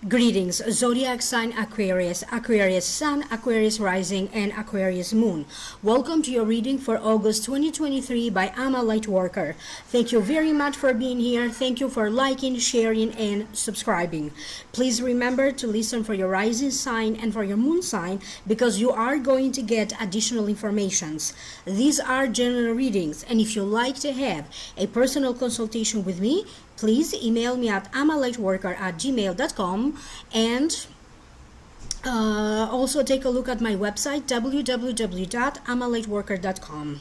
Greetings, Zodiac sign Aquarius, Aquarius Sun, Aquarius Rising, and Aquarius Moon. Welcome to your reading for August 2023 by LightWorker. Thank you very much for being here. Thank you for liking, sharing, and subscribing. Please remember to listen for your rising sign and for your moon sign because you are going to get additional informations. These are general readings, and if you like to have a personal consultation with me, please email me at amalightworker@gmail.com and also take a look at my website www.amalightworker.com.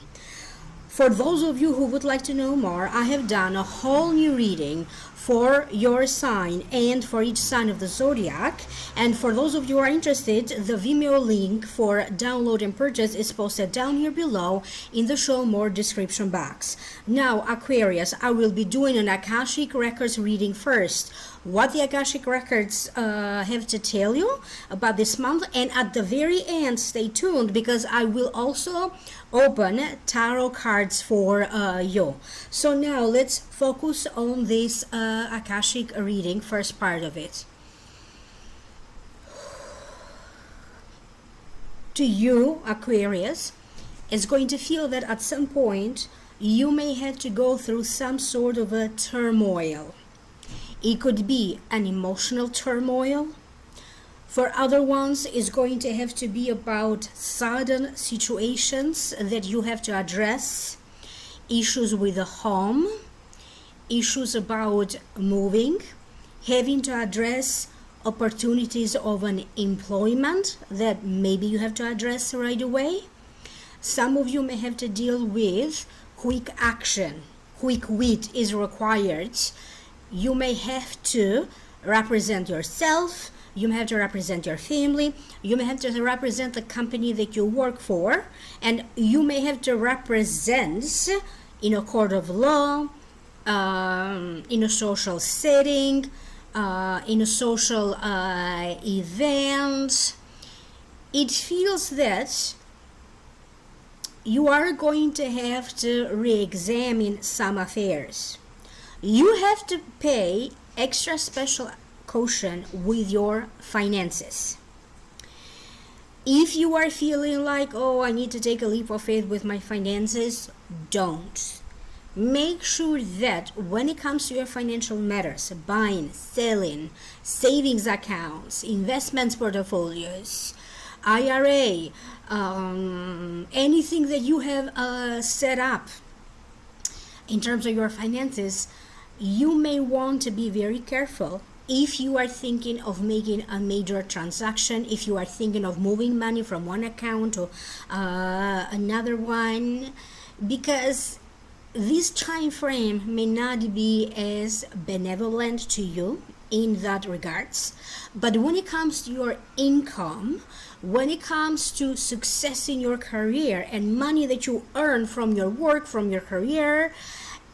For those of you who would like to know more, I have done a whole new reading for your sign and for each sign of the zodiac. And for those of you who are interested, the Vimeo link for download and purchase is posted down here below in the show more description box. Now, Aquarius, I will be doing an Akashic Records reading first. What the Akashic Records have to tell you about this month, and at the very end, stay tuned because I will also open tarot cards for you. So now let's focus on this Akashic reading, first part of it. To you, Aquarius, is going to feel that at some point you may have to go through some sort of a turmoil. It could be an emotional turmoil. For other ones, it's going to have to be about sudden situations that you have to address, issues with the home, issues about moving, having to address opportunities of an employment that maybe you have to address right away. Some of you may have to deal with quick action. Quick wit is required. You may have to represent yourself. You may have to represent your family. You may have to represent the company that you work for. And you may have to represent in a court of law, in a social setting, in a social event. It feels that you are going to have to re-examine some affairs. You have to pay extra special caution with your finances. If you are feeling like, oh, I need to take a leap of faith with my finances, don't. Make sure that when it comes to your financial matters, buying, selling, savings accounts, investments portfolios, IRA, anything that you have set up in terms of your finances, you may want to be very careful if you are thinking of making a major transaction, if you are thinking of moving money from one account to another one, because this time frame may not be as benevolent to you in that regards. But when it comes to your income, when it comes to success in your career and money that you earn from your work, from your career,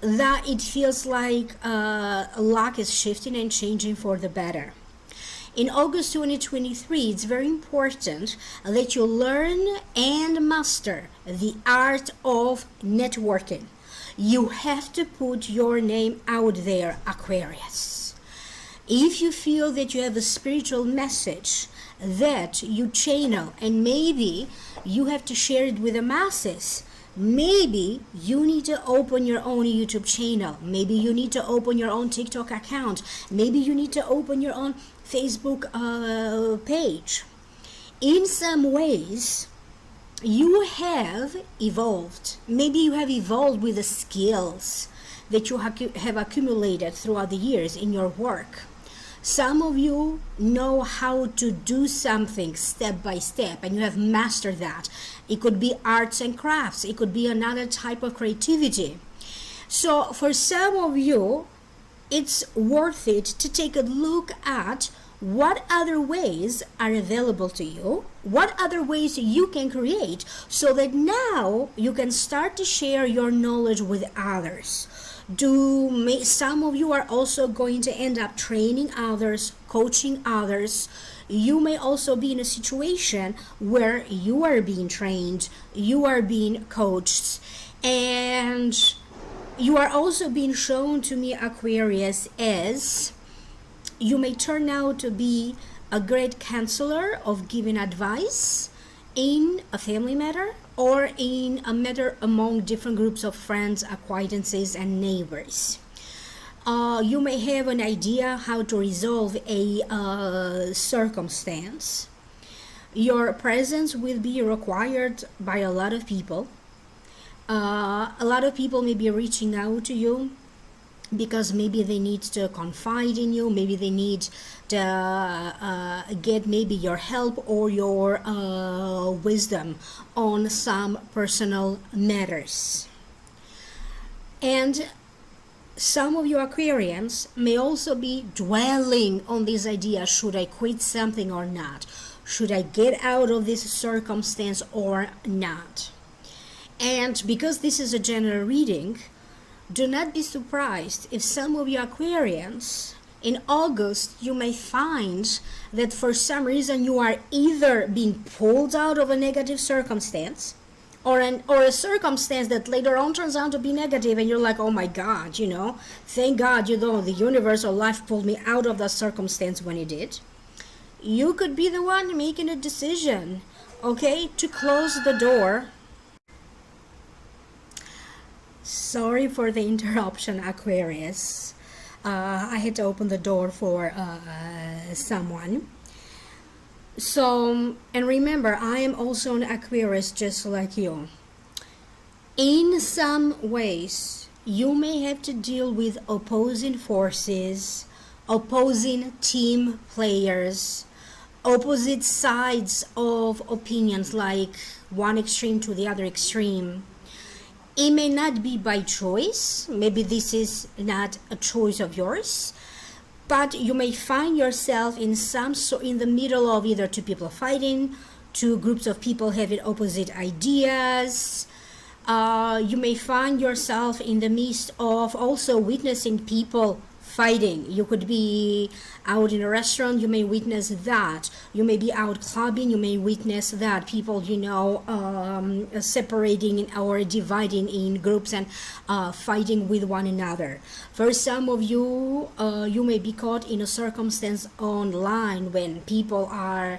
that it feels like luck is shifting and changing for the better. In August 2023, it's very important that you learn and master the art of networking. You have to put your name out there, Aquarius. If you feel that you have a spiritual message that you channel and maybe you have to share it with the masses, maybe you need to open your own YouTube channel. Maybe you need to open your own TikTok account. Maybe you need to open your own Facebook page. In some ways, you have evolved. Maybe you have evolved with the skills that you have accumulated throughout the years in your work. Some of you know how to do something step by step, and you have mastered that. It could be arts and crafts. It could be another type of creativity. So for some of you, it's worth it to take a look at what other ways are available to you, what other ways you can create, so that now you can start to share your knowledge with others. Some of you are also going to end up training others, coaching others. You may also be in a situation where you are being trained, you are being coached, and you are also being shown to me, Aquarius, as you may turn out to be a great counselor of giving advice in a family matter or in a matter among different groups of friends, acquaintances, and neighbors. You may have an idea how to resolve a circumstance. Your presence will be required by a lot of people. A lot of people may be reaching out to you because maybe they need to confide in you, maybe they need to get maybe your help or your wisdom on some personal matters. And some of you Aquarians may also be dwelling on this idea: should I quit something or not? Should I get out of this circumstance or not? And because this is a general reading, do not be surprised if some of you Aquarians in August you may find that for some reason you are either being pulled out of a negative circumstance or a circumstance that later on turns out to be negative, and you're like, oh my God, thank God, the universe or life pulled me out of that circumstance when it did. You could be the one making a decision, okay, to close the door. Sorry for the interruption, Aquarius. I had to open the door for someone. So, and remember, I am also an Aquarius just like you. In some ways, you may have to deal with opposing forces, opposing team players, opposite sides of opinions, like one extreme to the other extreme. It may not be by choice. Maybe this is not a choice of yours, but you may find yourself in the middle of either two people fighting, two groups of people having opposite ideas. You may find yourself in the midst of also witnessing people fighting. You could be out in a restaurant, you may witness that. You may be out clubbing, you may witness that. People, separating or dividing in groups and fighting with one another. For some of you, you may be caught in a circumstance online when people are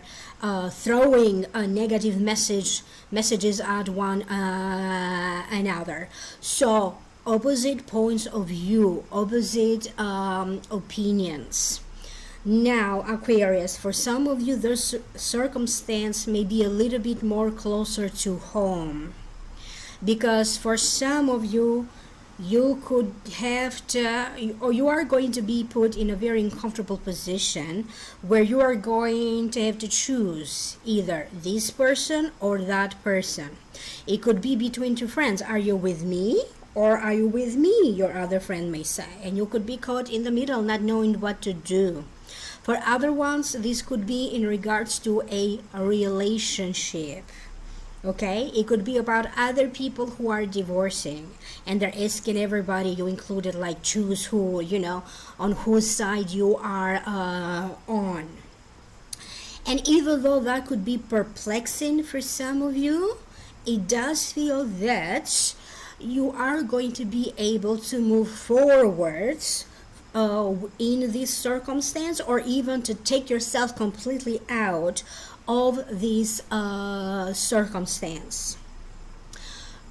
throwing negative messages at one another. So, opposite points of view, opposite opinions. Now, Aquarius, for some of you, this circumstance may be a little bit more closer to home, because for some of you, you could have to, or you are going to be put in a very uncomfortable position where you are going to have to choose either this person or that person. It could be between two friends. Are you with me? Or are you with me, your other friend may say. And you could be caught in the middle, not knowing what to do. For other ones, this could be in regards to a relationship. Okay? It could be about other people who are divorcing. And they're asking everybody, you included, like, choose who, on whose side you are on. And even though that could be perplexing for some of you, it does feel that you are going to be able to move forwards in this circumstance, or even to take yourself completely out of this circumstance.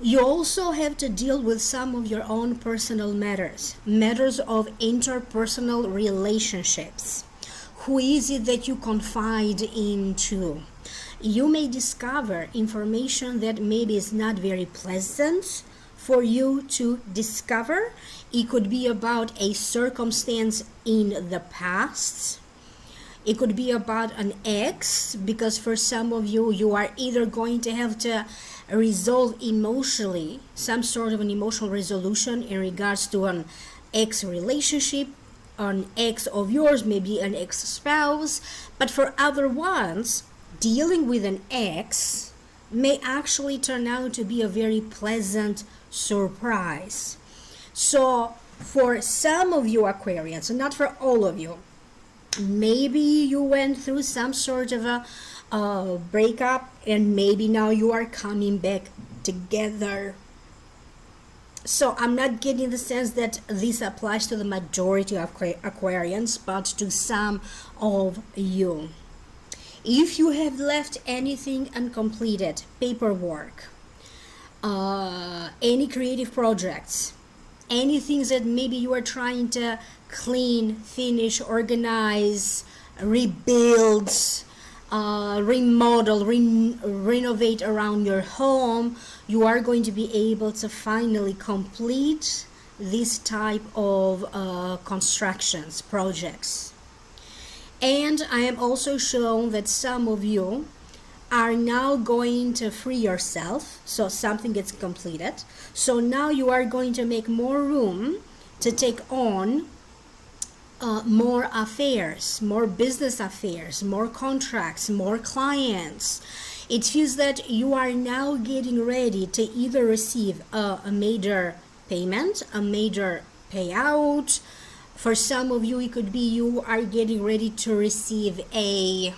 You also have to deal with some of your own personal matters of interpersonal relationships. Who is it that you confide into? You may discover information that maybe is not very pleasant for you to discover. It could be about a circumstance in the past. It could be about an ex, because for some of you, you are either going to have to resolve emotionally some sort of an emotional resolution in regards to an ex relationship, an ex of yours, maybe an ex-spouse. But for other ones, dealing with an ex may actually turn out to be a very pleasant surprise. So for some of you Aquarians, and not for all of you, maybe you went through some sort of a breakup, and maybe now you are coming back together. So I'm not getting the sense that this applies to the majority of Aquarians, but to some of you. If you have left anything uncompleted, paperwork, any creative projects, any things that maybe you are trying to clean, finish, organize, rebuild, remodel, renovate around your home, you are going to be able to finally complete this type of constructions, projects. And I am also shown that some of you are now going to free yourself, so something gets completed. So now you are going to make more room to take on more affairs, more business affairs, more contracts, more clients. It feels that you are now getting ready to either receive a major payment, a major payout. For some of you, it could be you are getting ready to receive a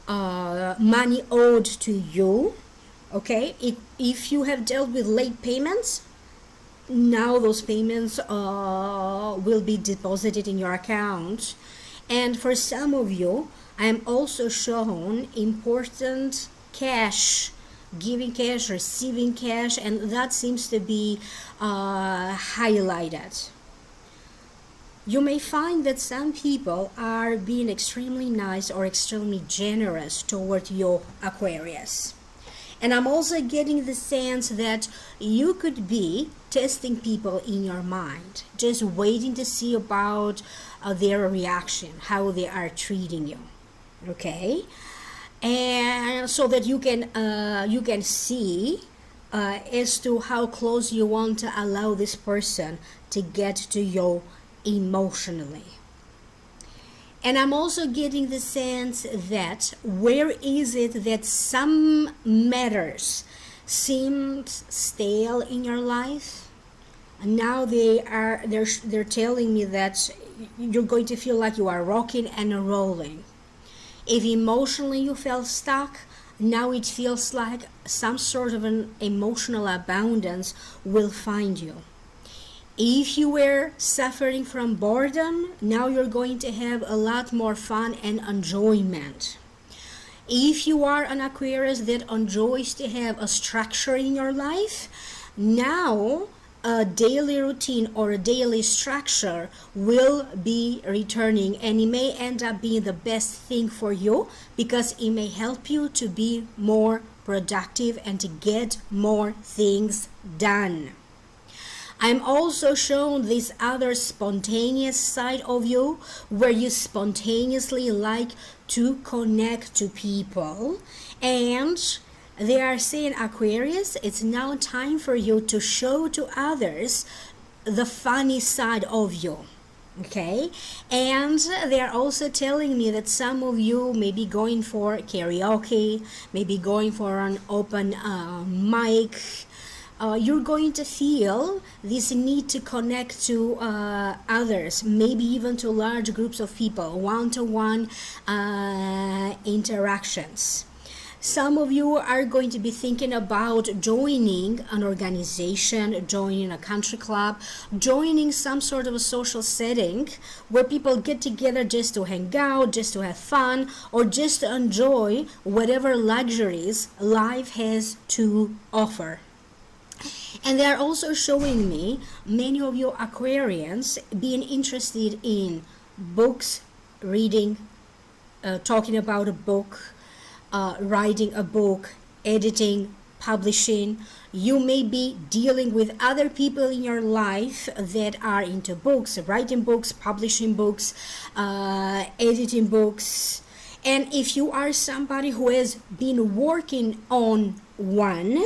money owed to you. Okay, if you have dealt with late payments, now those payments will be deposited in your account. And for some of you, I am also shown important cash, giving cash, receiving cash, and that seems to be highlighted. You may find that some people are being extremely nice or extremely generous toward you, Aquarius. And I'm also getting the sense that you could be testing people in your mind, just waiting to see about their reaction, how they are treating you. Okay? And so that you can see as to how close you want to allow this person to get to you emotionally. And I'm also getting the sense that where is it that some matters seemed stale in your life, and now they're telling me that you're going to feel like you are rocking and rolling. If emotionally you felt stuck, now it feels like some sort of an emotional abundance will find you. If you were suffering from boredom, now you're going to have a lot more fun and enjoyment. If you are an Aquarius that enjoys to have a structure in your life, now a daily routine or a daily structure will be returning, and it may end up being the best thing for you because it may help you to be more productive and to get more things done. I'm also shown this other spontaneous side of you where you spontaneously like to connect to people, and they are saying, Aquarius, it's now time for you to show to others the funny side of you. Okay, and they are also telling me that some of you may be going for karaoke, maybe going for an open mic. You're going to feel this need to connect to others, maybe even to large groups of people, one-to-one interactions. Some of you are going to be thinking about joining an organization, joining a country club, joining some sort of a social setting where people get together just to hang out, just to have fun, or just to enjoy whatever luxuries life has to offer. And they are also showing me many of you Aquarians being interested in books, reading, talking about a book, writing a book, editing, publishing. You may be dealing with other people in your life that are into books, writing books, publishing books, editing books. And if you are somebody who has been working on one,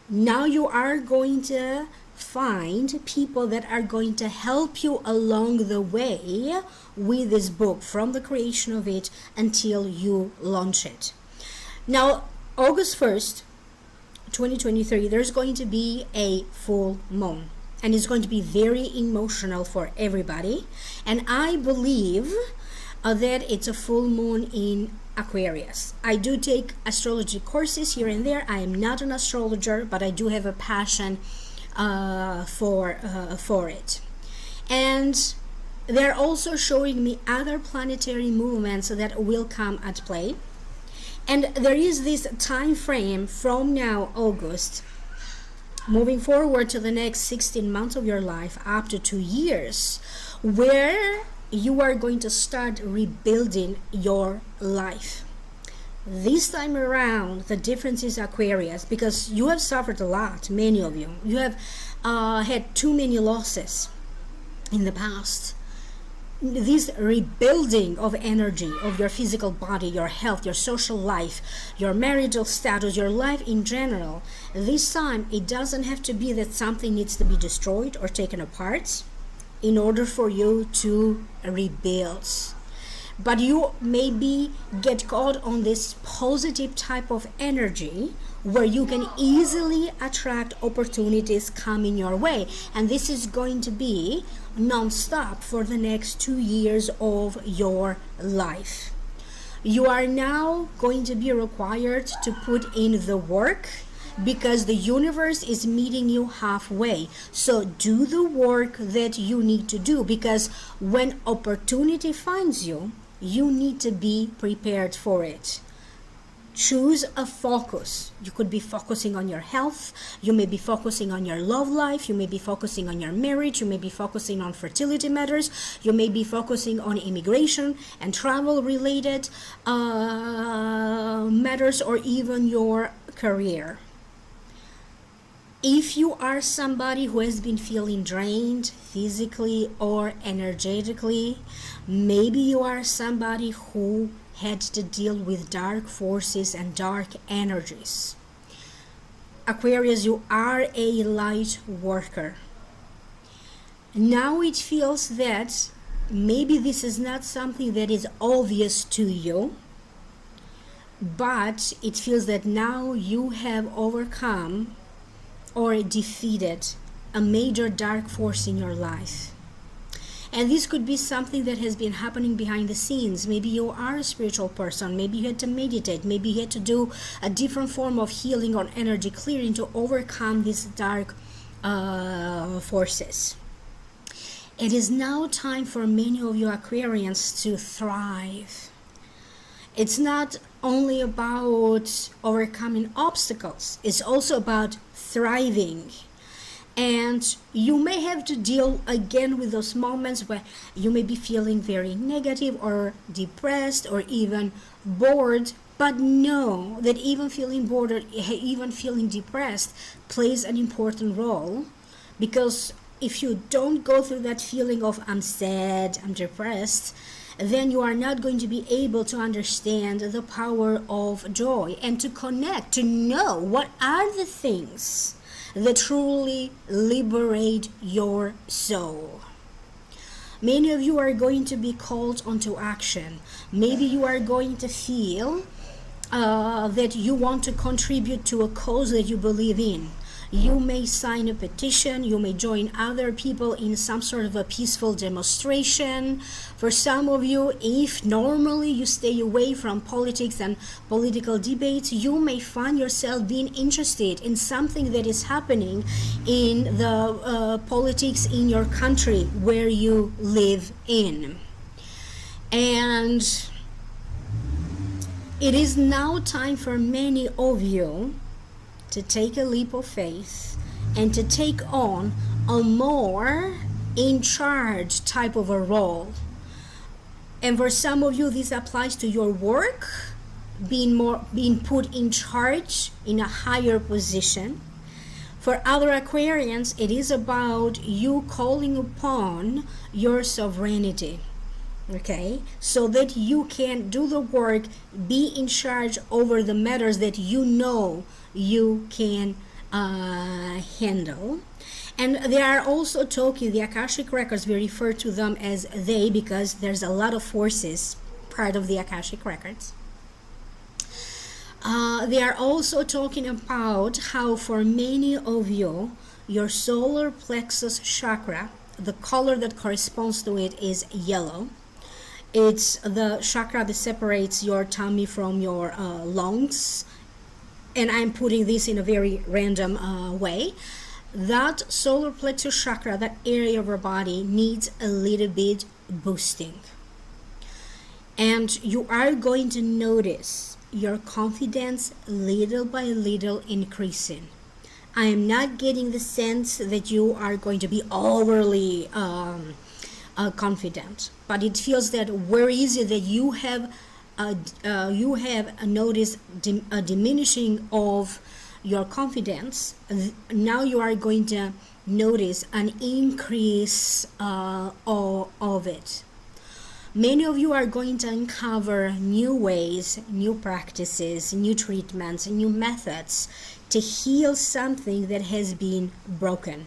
now you are going to find people that are going to help you along the way with this book, from the creation of it until you launch it. Now, August 1st, 2023, there's going to be a full moon, and it's going to be very emotional for everybody. And I believe that it's a full moon in Aquarius. I do take astrology courses here and there. I am not an astrologer, but I do have a passion for it. And they're also showing me other planetary movements that will come at play. And there is this time frame from now, August, moving forward to the next 16 months of your life, up to 2 years, where you are going to start rebuilding your life. This time around, the difference is Aquarius, because you have suffered a lot, many of you. You have had too many losses in the past. This rebuilding of energy of your physical body, your health, your social life, your marital status, your life in general, this time it doesn't have to be that something needs to be destroyed or taken apart in order for you to rebuild. But you maybe get caught on this positive type of energy where you can easily attract opportunities coming your way. And this is going to be non-stop for the next 2 years of your life. You are now going to be required to put in the work, because the universe is meeting you halfway. So do the work that you need to do, because when opportunity finds you, you need to be prepared for it. Choose a focus. You could be focusing on your health. You may be focusing on your love life. You may be focusing on your marriage. You may be focusing on fertility matters. You may be focusing on immigration and travel related matters, or even your career. If you are somebody who has been feeling drained physically or energetically, maybe you are somebody who had to deal with dark forces and dark energies. Aquarius, you are a light worker. Now it feels that maybe this is not something that is obvious to you, but it feels that now you have overcome or defeated a major dark force in your life. And this could be something that has been happening behind the scenes. Maybe you are a spiritual person. Maybe you had to meditate. Maybe you had to do a different form of healing or energy clearing to overcome these dark forces. It is now time for many of you Aquarians to thrive. It's not only about overcoming obstacles. It's also about thriving. And you may have to deal again with those moments where you may be feeling very negative or depressed or even bored. But know that even feeling bored or even feeling depressed plays an important role, because if you don't go through that feeling of I'm sad, I'm depressed, then you are not going to be able to understand the power of joy and to connect, to know what are the things that truly liberate your soul. Many of you are going to be called onto action. Maybe you are going to feel that you want to contribute to a cause that you believe in. You may sign a petition. You may join other people in some sort of a peaceful demonstration. For some of you, if normally you stay away from politics and political debates, you may find yourself being interested in something that is happening in the politics in your country where you live in. And it is now time for many of you to take a leap of faith and to take on a more in charge type of a role. And for some of you, this applies to your work, being put in charge in a higher position. For other Aquarians, it is about you calling upon your sovereignty. Okay, so that you can do the work, be in charge over the matters that you know you can handle. And they are also talking, the Akashic records, we refer to them as they because there's a lot of forces part of the Akashic records. They are also talking about how for many of you, your solar plexus chakra, the color that corresponds to it is yellow. It's the chakra that separates your tummy from your lungs. And I'm putting this in a very random way. That solar plexus chakra, that area of your body, needs a little bit boosting. And you are going to notice your confidence little by little increasing. I am not getting the sense that you are going to be overly confident, but it feels that where is it that you have noticed a diminishing of your confidence. Now you are going to notice an increase of it. Many of you are going to uncover new ways, new practices, new treatments, new methods to heal something that has been broken.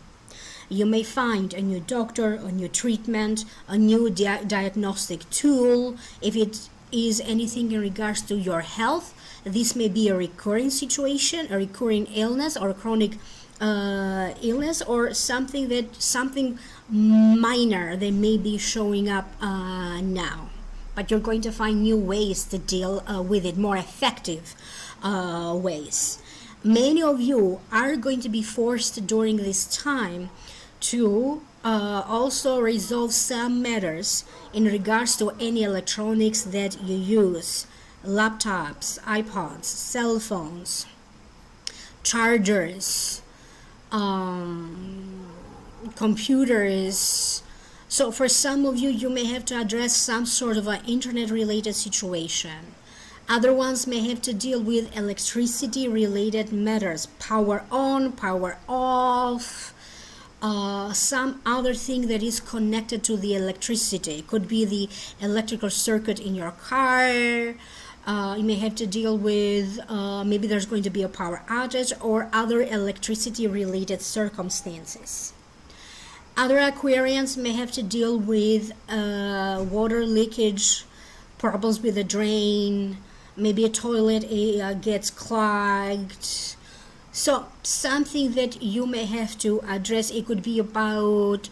You may find a new doctor, a new treatment, a new diagnostic tool. If it is anything in regards to your health, this may be a recurring situation, a recurring illness, or a chronic illness, or something minor that may be showing up now. But you're going to find new ways to deal with it, more effective ways. Many of you are going to be forced during this time to also resolve some matters in regards to any electronics that you use. Laptops, iPods, cell phones, chargers, computers. So for some of you, you may have to address some sort of an internet-related situation. Other ones may have to deal with electricity-related matters, power on, power off, some other thing that is connected to the electricity. It could be the electrical circuit in your car. You may have to deal with maybe there's going to be a power outage or other electricity-related circumstances. Other Aquarians may have to deal with water leakage, problems with the drain, maybe a toilet gets clogged. So something that you may have to address, it could be about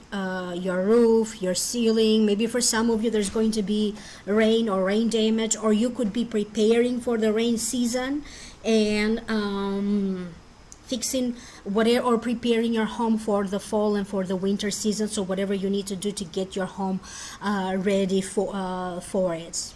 your roof, your ceiling. Maybe for some of you there's going to be rain or rain damage, or you could be preparing for the rain season and fixing whatever, or preparing your home for the fall and for the winter season. So whatever you need to do to get your home ready for it.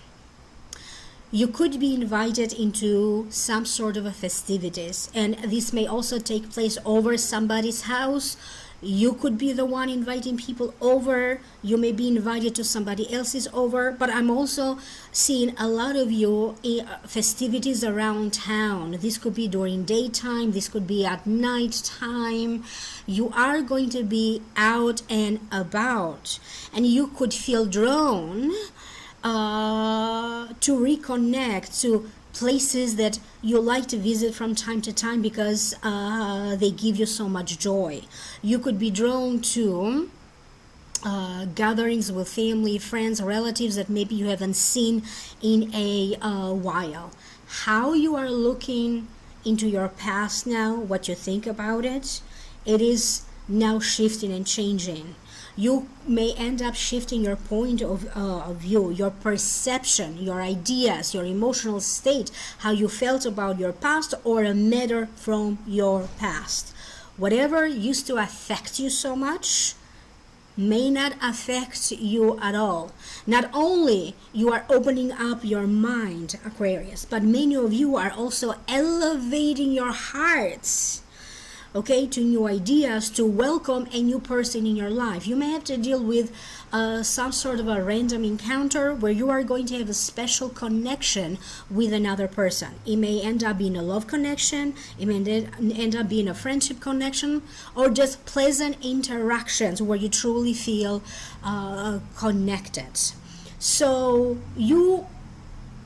You could be invited into some sort of a festivities, and this may also take place over somebody's house. You could be the one inviting people over. You may be invited to somebody else's over, but I'm also seeing a lot of you in festivities around town. This could be during daytime, this could be at night time. You are going to be out and about, and you could feel drawn to reconnect to places that you like to visit from time to time because they give you so much joy. You could be drawn to gatherings with family, friends, relatives that maybe you haven't seen in a while. How you are looking into your past now, what you think about it, it is now shifting and changing. You may end up shifting your point of view, your perception, your ideas, your emotional state, how you felt about your past or a matter from your past. Whatever used to affect you so much may not affect you at all. Not only you are opening up your mind, Aquarius, but many of you are also elevating your hearts, okay, to new ideas, to welcome a new person in your life. You may have to deal with some sort of a random encounter where you are going to have a special connection with another person. It may end up being a love connection, it may end up being a friendship connection, or just pleasant interactions where you truly feel connected. So you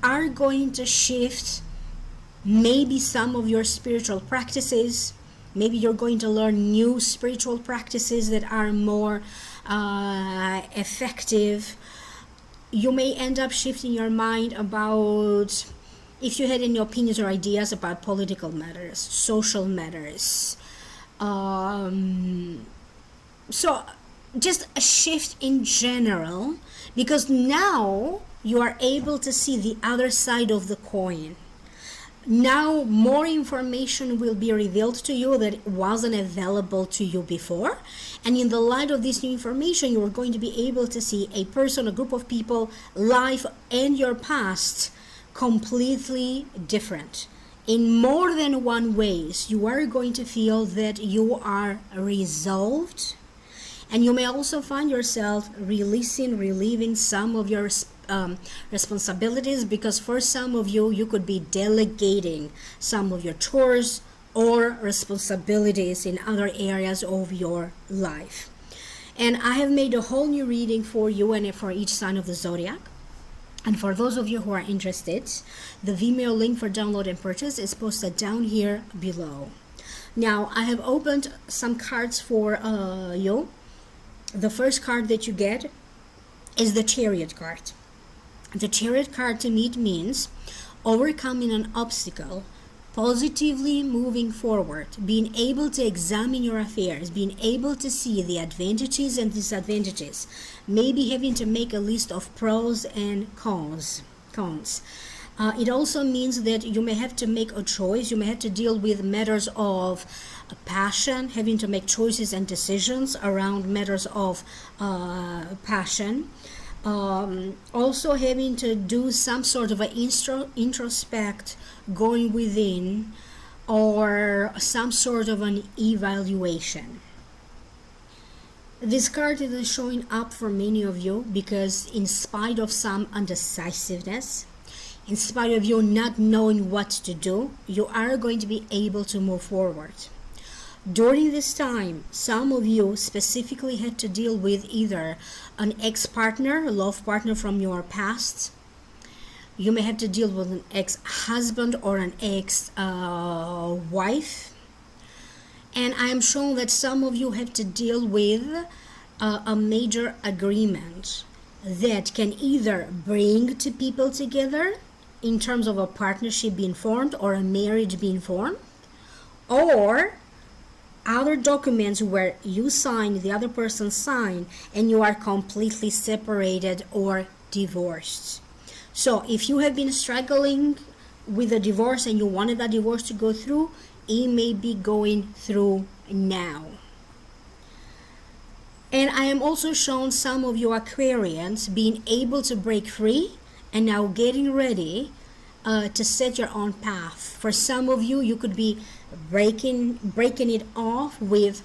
are going to shift maybe some of your spiritual practices. Maybe you're going to learn new spiritual practices that are more effective. You may end up shifting your mind about if you had any opinions or ideas about political matters, social matters. So just a shift in general, because now you are able to see the other side of the coin. Now more information will be revealed to you that wasn't available to you before, and in the light of this new information you are going to be able to see a person, a group of people, life, and your past completely different. In more than one ways, you are going to feel that you are resolved, and you may also find yourself relieving some of your responsibilities, because for some of you, you could be delegating some of your chores or responsibilities in other areas of your life. And I have made a whole new reading for you and for each sign of the zodiac. And for those of you who are interested, the Vimeo link for download and purchase is posted down here below. Now, I have opened some cards for you. The first card that you get is the Chariot card. The Chariot card to me means overcoming an obstacle, positively moving forward, being able to examine your affairs, being able to see the advantages and disadvantages, maybe having to make a list of pros and cons. It also means that you may have to make a choice. You may have to deal with matters of passion, having to make choices and decisions around matters of passion. Also having to do some sort of an introspect, going within, or some sort of an evaluation. This card is showing up for many of you because in spite of some undecisiveness, in spite of you not knowing what to do, you are going to be able to move forward. During this time, some of you specifically had to deal with either an ex-partner, a love partner from your past. You may have to deal with an ex-husband or an ex-wife. And I am shown that some of you have to deal with a major agreement that can either bring two people together in terms of a partnership being formed or a marriage being formed, or other documents where you sign, the other person sign, and you are completely separated or divorced. So if you have been struggling with a divorce and you wanted that divorce to go through, it may be going through now. And I am also shown some of you Aquarians being able to break free and now getting ready to set your own path. For some of you, you could be breaking it off with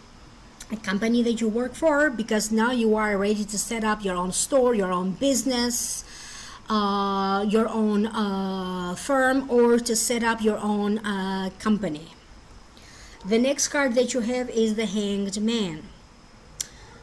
a company that you work for, because now you are ready to set up your own store, your own business, your own firm, or to set up your own company. The next card that you have is the Hanged Man.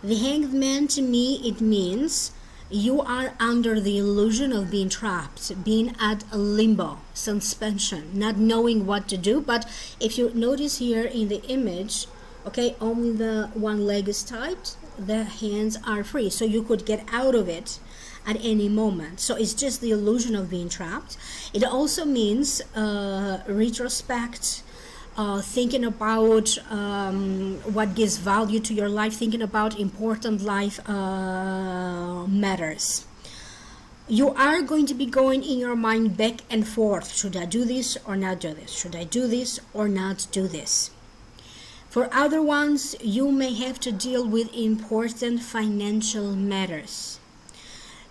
The Hanged Man, to me, it means you are under the illusion of being trapped, being at a limbo, suspension, not knowing what to do. But if you notice here in the image, okay, only the one leg is tied, the hands are free, so you could get out of it at any moment. So it's just the illusion of being trapped. It also means retrospect, thinking about what gives value to your life, thinking about important life matters. You are going to be going in your mind back and forth. Should I do this or not do this? Should I do this or not do this? For other ones, you may have to deal with important financial matters.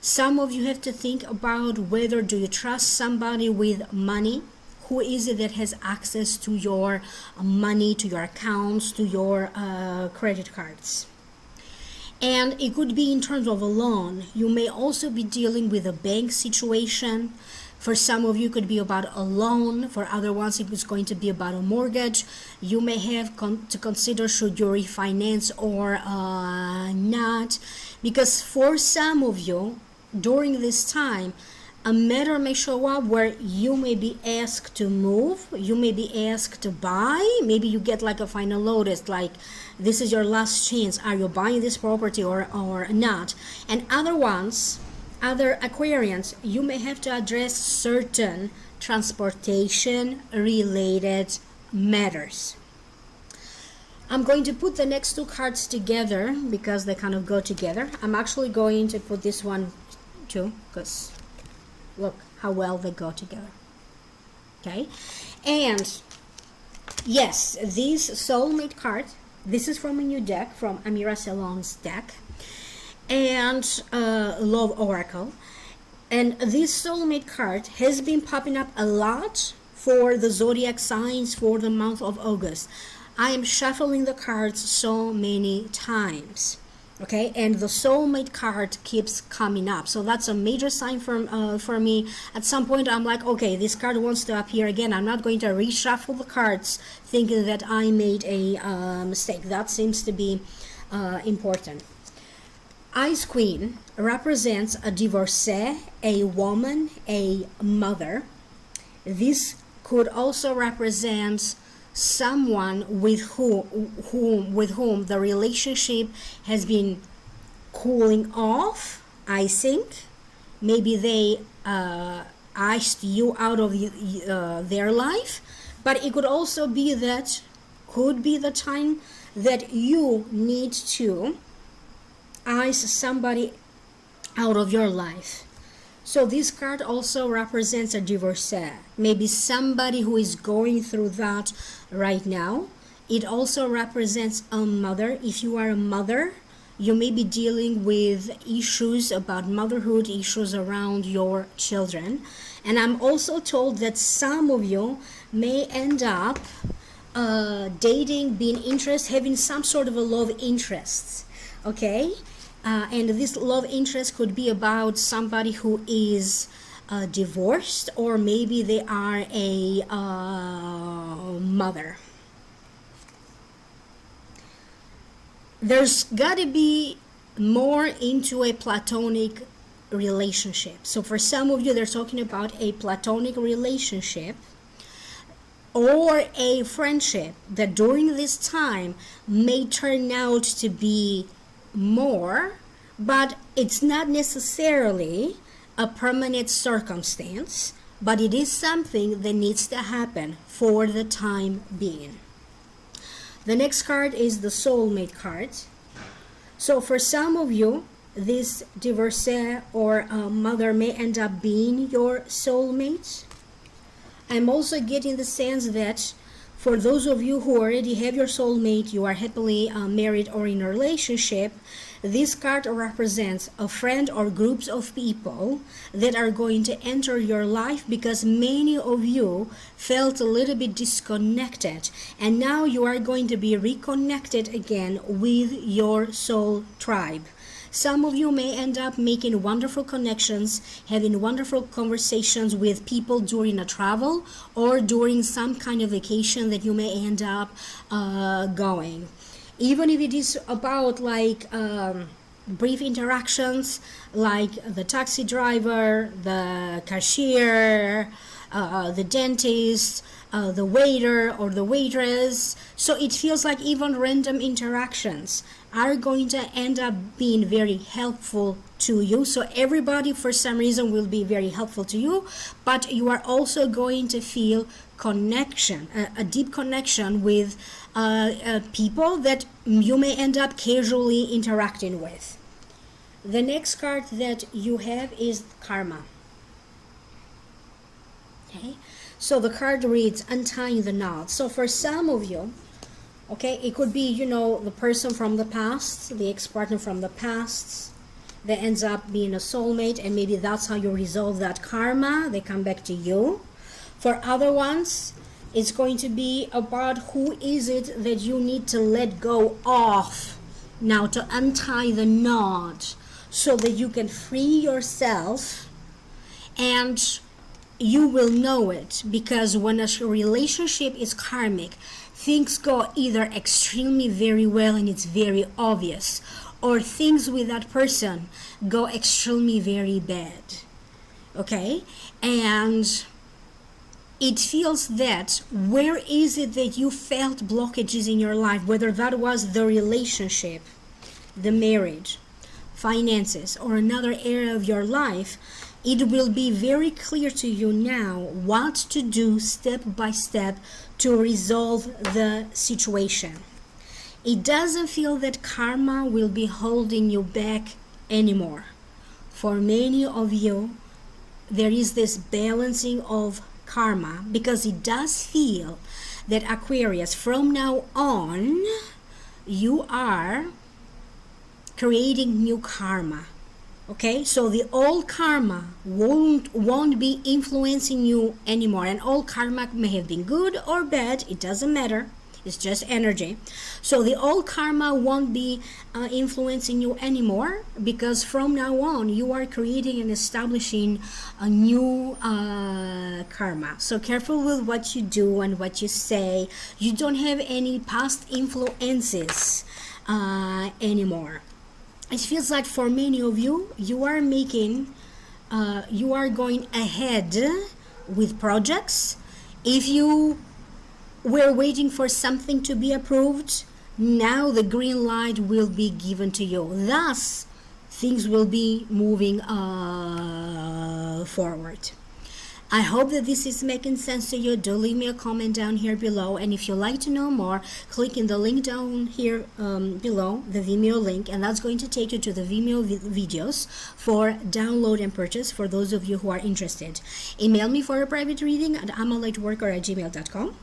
Some of you have to think about whether do you trust somebody with money. Who is it that has access to your money, to your accounts, to your credit cards? And it could be in terms of a loan. You may also be dealing with a bank situation. For some of you, it could be about a loan. For other ones, it was going to be about a mortgage. You may have to consider should you refinance or not. Because for some of you, during this time, A matter may show up where you may be asked to move, you may be asked to buy. Maybe you get like a final notice, like this is your last chance. Are you buying this property or not? And other ones, other Aquarians, you may have to address certain transportation related matters. I'm going to put the next two cards together because they kind of go together. I'm actually going to put this one too, because look how well they go together. Okay, and yes, this soulmate card, this is from a new deck, from Amira Ceylon's deck, and Love Oracle. And this soulmate card has been popping up a lot for the zodiac signs for the month of August. I am shuffling the cards so many times. Okay, and the soulmate card keeps coming up, so that's a major sign for me. At some point I'm like, okay, this card wants to appear again. I'm not going to reshuffle the cards thinking that I made a mistake. That seems to be important. Ice Queen represents a divorcee, a woman, a mother. This could also represent someone with whom the relationship has been cooling off, I think. Maybe they iced you out of their life, but it could also be that could be the time that you need to ice somebody out of your life. So this card also represents a divorcee, maybe somebody who is going through that right now. It also represents a mother. If you are a mother, you may be dealing with issues about motherhood, issues around your children. And I'm also told that some of you may end up dating, being interested, having some sort of a love interest. Okay? And this love interest could be about somebody who is divorced, or maybe they are a mother. There's got to be more into a platonic relationship. So for some of you, they're talking about a platonic relationship or a friendship that during this time may turn out to be more, but it's not necessarily a permanent circumstance, but it is something that needs to happen for the time being. The next card is the soulmate card. So for some of you, this divorcee or mother may end up being your soulmate. I'm also getting the sense that for those of you who already have your soulmate, you are happily married or in a relationship, this card represents a friend or groups of people that are going to enter your life because many of you felt a little bit disconnected, and now you are going to be reconnected again with your soul tribe. Some of you may end up making wonderful connections, having wonderful conversations with people during a travel or during some kind of vacation that you may end up going. Even if it is about like brief interactions, like the taxi driver, the cashier, the dentist, the waiter or the waitress. So it feels like even random interactions are going to end up being very helpful to you. So everybody for some reason will be very helpful to you, but you are also going to feel connection, a deep connection with people that you may end up casually interacting with. The next card that you have is karma. Okay, so the card reads untying the knot. So for some of you, okay, it could be, the person from the past, the ex-partner from the past that ends up being a soulmate, and maybe that's how you resolve that karma. They come back to you. For other ones, it's going to be about who is it that you need to let go of now, to untie the knot so that you can free yourself, and you will know it, because when a relationship is karmic, things go either extremely very well and it's very obvious, or things with that person go extremely very bad. okay? And it feels that where is it that you felt blockages in your life, whether that was the relationship, the marriage, finances, or another area of your life, it will be very clear to you now what to do step by step to resolve the situation. It doesn't feel that karma will be holding you back anymore. For many of you, there is this balancing of karma, because it does feel that Aquarius, from now on, you are creating new karma. Okay, so the old karma won't be influencing you anymore, and old karma may have been good or bad, it doesn't matter. It's just energy. So the old karma won't be influencing you anymore, because from now on you are creating and establishing a new karma. So careful with what you do and what you say. You don't have any past influences anymore. It feels like for many of you, you are going ahead with projects. If you we're waiting for something to be approved, now the green light will be given to you. Thus, things will be moving forward. I hope that this is making sense to you. Do leave me a comment down here below, and if you'd like to know more, click in the link down here below, the Vimeo link, and that's going to take you to the Vimeo videos for download and purchase for those of you who are interested. Email me for a private reading at amalightworker@gmail.com.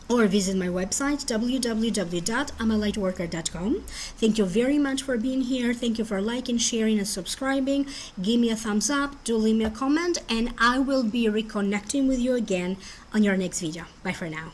or visit my website www.amalightworker.com. Thank you very much for being here. Thank you for liking, sharing, and subscribing. Give me a thumbs up, do leave me a comment, and I will be reconnecting with you again on your next video. Bye for now.